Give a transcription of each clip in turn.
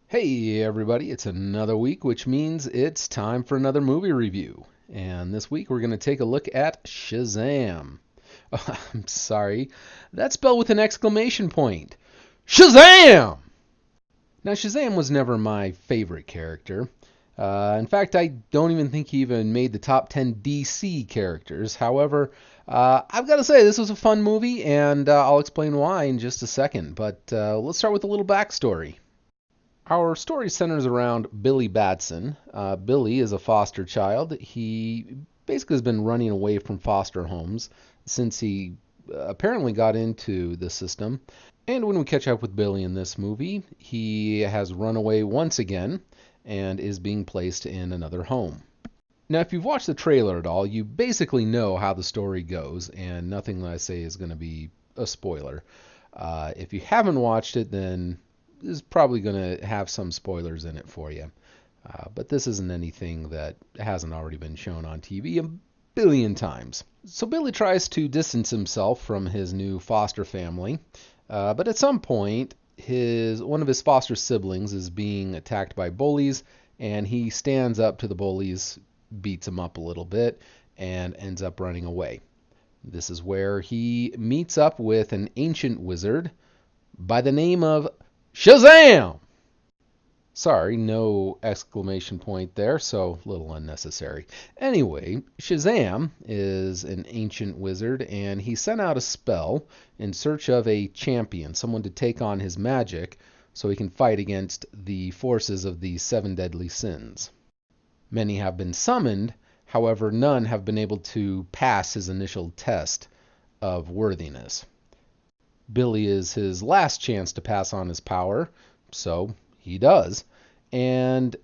Hey everybody, it's another week, which means it's time for another movie review. And this week we're going to take a look at Shazam. Oh, I'm sorry, that's spelled with an exclamation point. Shazam! Now, Shazam was never my favorite character. In fact, I don't even think he even made the top 10 DC characters. However, I've got to say, this was a fun movie, and I'll explain why in just a second. But let's start with a little backstory. Our story centers around Billy Batson. Billy is a foster child. He basically has been running away from foster homes since he apparently got into the system. And when we catch up with Billy in this movie, he has run away once again and is being placed in another home. Now, if you've watched the trailer at all, you basically know how the story goes, and nothing that I say is going to be a spoiler. If you haven't watched it, then is probably going to have some spoilers in it for you. But this isn't anything that hasn't already been shown on TV a billion times. So Billy tries to distance himself from his new foster family, but at some point, one of his foster siblings is being attacked by bullies, and he stands up to the bullies, beats them up a little bit, and ends up running away. This is where he meets up with an ancient wizard by the name of Shazam! Sorry, no exclamation point there, so a little unnecessary. Anyway, Shazam is an ancient wizard, and he sent out a spell in search of a champion, someone to take on his magic, so he can fight against the forces of the seven deadly sins. Many have been summoned, however, none have been able to pass his initial test of worthiness. Billy is his last chance to pass on his power, so he does. And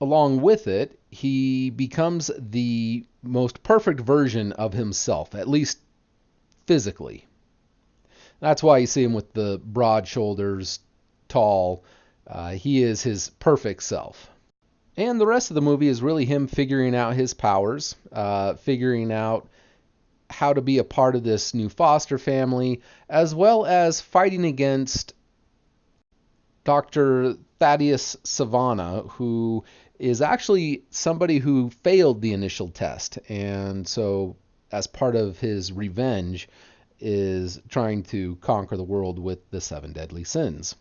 along with it, he becomes the most perfect version of himself, at least physically. That's why you see him with the broad shoulders, tall. He is his perfect self. And the rest of the movie is really him figuring out his powers, figuring out how to be a part of this new foster family, as well as fighting against Dr. Thaddeus Savannah, who is actually somebody who failed the initial test. And so, as part of his revenge, is trying to conquer the world with the seven deadly sins.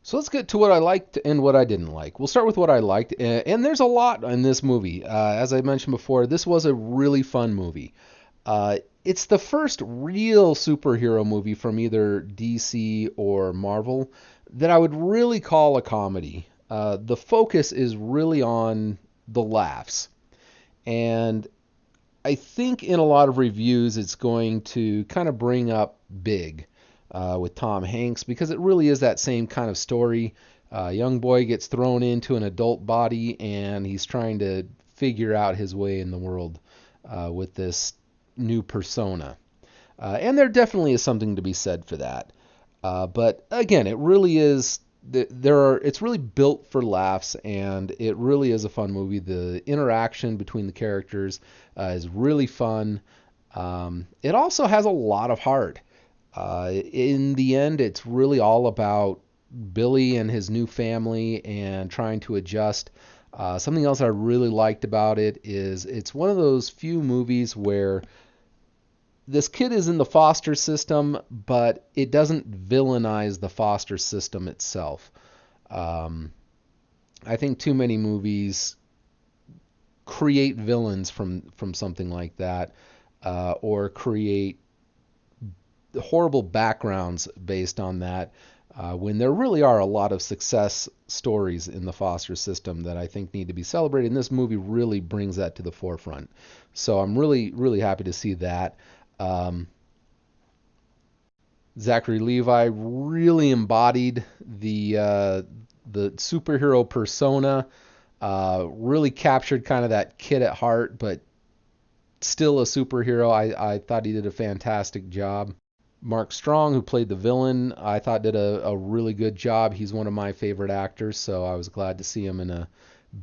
So let's get to what I liked and what I didn't like. We'll start with what I liked, and there's a lot in this movie. As I mentioned before, this was a really fun movie. It's the first real superhero movie from either DC or Marvel that I would really call a comedy. The focus is really on the laughs. And I think in a lot of reviews it's going to kind of bring up Big with Tom Hanks because it really is that same kind of story. A young boy gets thrown into an adult body and he's trying to figure out his way in the world with this new persona. And there definitely is something to be said for that. But again, it really is it's really built for laughs, and it really is a fun movie. The interaction between the characters is really fun. It also has a lot of heart. In the end, it's really all about Billy and his new family and trying to adjust. Something else I really liked about it is it's one of those few movies where this kid is in the foster system, but it doesn't villainize the foster system itself. Um, I think too many movies create villains from something like that, or create horrible backgrounds based on that. When there really are a lot of success stories in the foster system that I think need to be celebrated, and this movie really brings that to the forefront. So I'm really, really happy to see that. Um, Zachary Levi really embodied the superhero persona. Really captured kind of that kid at heart, but still a superhero. I thought he did a fantastic job. Mark Strong, who played the villain, I thought did a really good job. He's one of my favorite actors, so I was glad to see him in a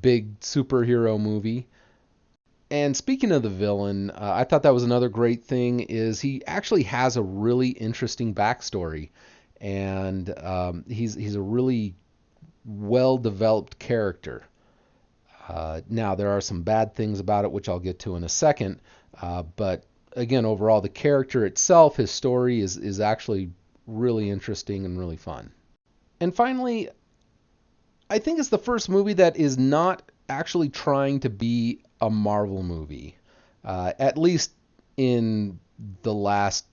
big superhero movie. And speaking of the villain, I thought that was another great thing is he actually has a really interesting backstory, and he's a really well-developed character. Now, there are some bad things about it, which I'll get to in a second. But again, overall, the character itself, his story is actually really interesting and really fun. And finally, I think it's the first movie that is not actually trying to be a Marvel movie, at least in the last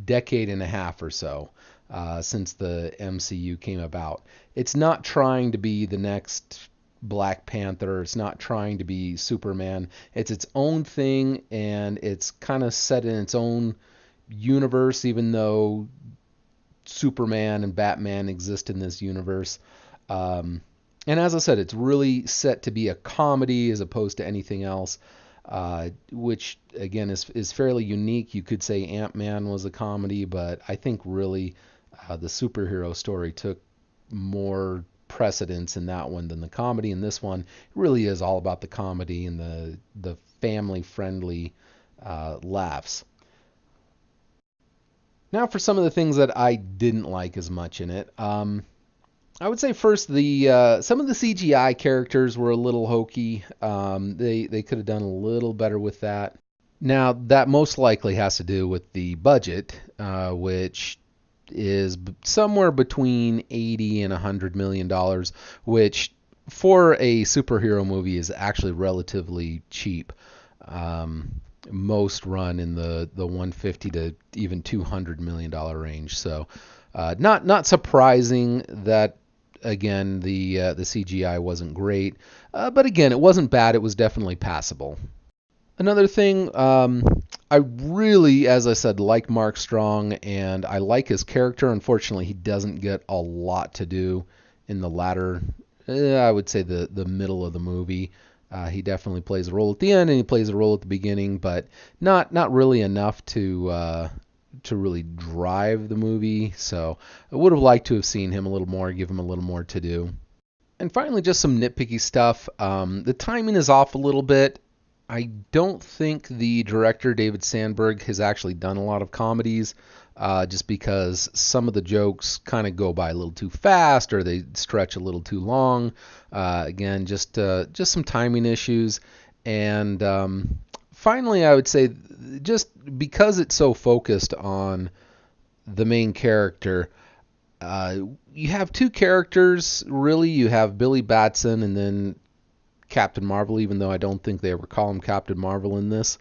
decade and a half or so, since the MCU came about. It's not trying to be the next Black Panther. It's not trying to be Superman. It's its own thing, and it's kind of set in its own universe, even though Superman and Batman exist in this universe. Um, and as I said, it's really set to be a comedy as opposed to anything else, which again is fairly unique. You could say Ant-Man was a comedy, but I think really the superhero story took more precedence in that one than the comedy. In this one, it really is all about the comedy and the family-friendly laughs. Now for some of the things that I didn't like as much in it. I would say first the some of the CGI characters were a little hokey. They could have done a little better with that. Now that most likely has to do with the budget, which is somewhere between 80 and $100 million, which for a superhero movie is actually relatively cheap. Most run in the 150 to even $200 million range. So not surprising that again the CGI wasn't great, but again it wasn't bad. It was definitely passable. Another thing, I really, as I said, like Mark Strong, and I like his character. Unfortunately, he doesn't get a lot to do in the latter, I would say the middle of the movie. He definitely plays a role at the end, and he plays a role at the beginning, but not really enough to really drive the movie. So I would have liked to have seen him a little more, give him a little more to do. And finally, just some nitpicky stuff. The timing is off a little bit. I don't think the director, David Sandberg, has actually done a lot of comedies, just because some of the jokes kind of go by a little too fast or they stretch a little too long. Again, just some timing issues. And finally, I would say just because it's so focused on the main character, you have two characters, really. You have Billy Batson and then Captain Marvel, even though I don't think they ever call him Captain Marvel in this.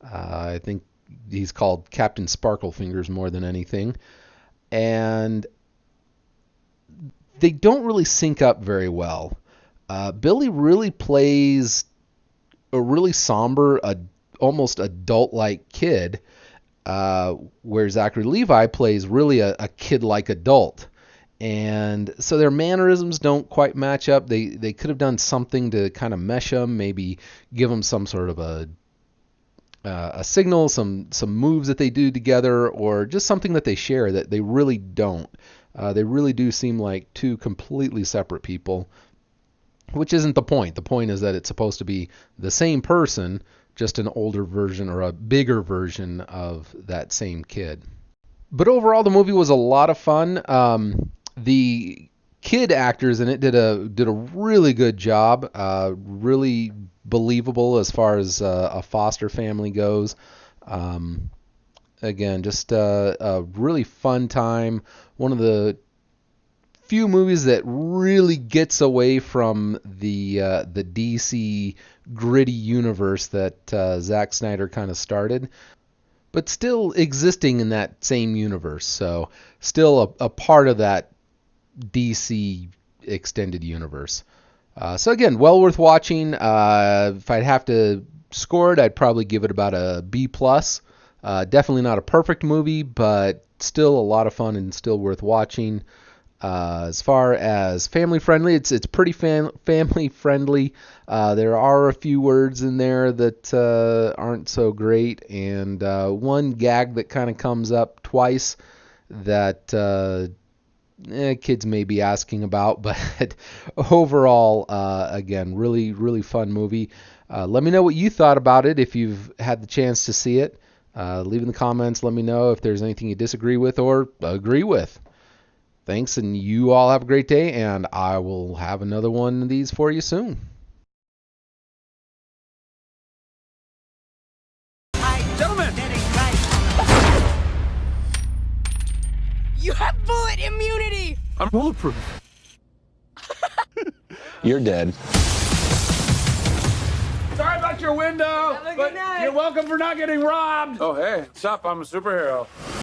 I think he's called Captain Sparklefingers more than anything. And they don't really sync up very well. Billy really plays a really somber, almost adult-like kid, where Zachary Levi plays really a kid-like adult. And so their mannerisms don't quite match up. They could have done something to kind of mesh them, maybe give them some sort of a signal, some moves that they do together, or just something that they share that they really don't. They really do seem like two completely separate people, which isn't the point. The point is that it's supposed to be the same person, just an older version or a bigger version of that same kid. But overall, the movie was a lot of fun. The kid actors in it did a really good job. Really believable as far as a foster family goes. Again, just a really fun time. One of the few movies that really gets away from the DC gritty universe that Zack Snyder kind of started, but still existing in that same universe. So still a part of that DC extended universe. So again, well worth watching. If I'd have to score it, I'd probably give it about a B+. Definitely not a perfect movie, but still a lot of fun and still worth watching. As far as family friendly, it's pretty family friendly. There are a few words in there that aren't so great, and one gag that kind of comes up twice that kids may be asking about, but overall, again, really fun movie. Let me know what you thought about it if you've had the chance to see it. Leave in the comments. Let me know if there's anything you disagree with or agree with. Thanks, and you all have a great day, and I will have another one of these for you soon. Gentlemen! You have bullet immunity! I'm bulletproof. You're dead. Sorry about your window, Have a but good night. you're welcome for not getting robbed. Oh, hey, what's up? I'm a superhero.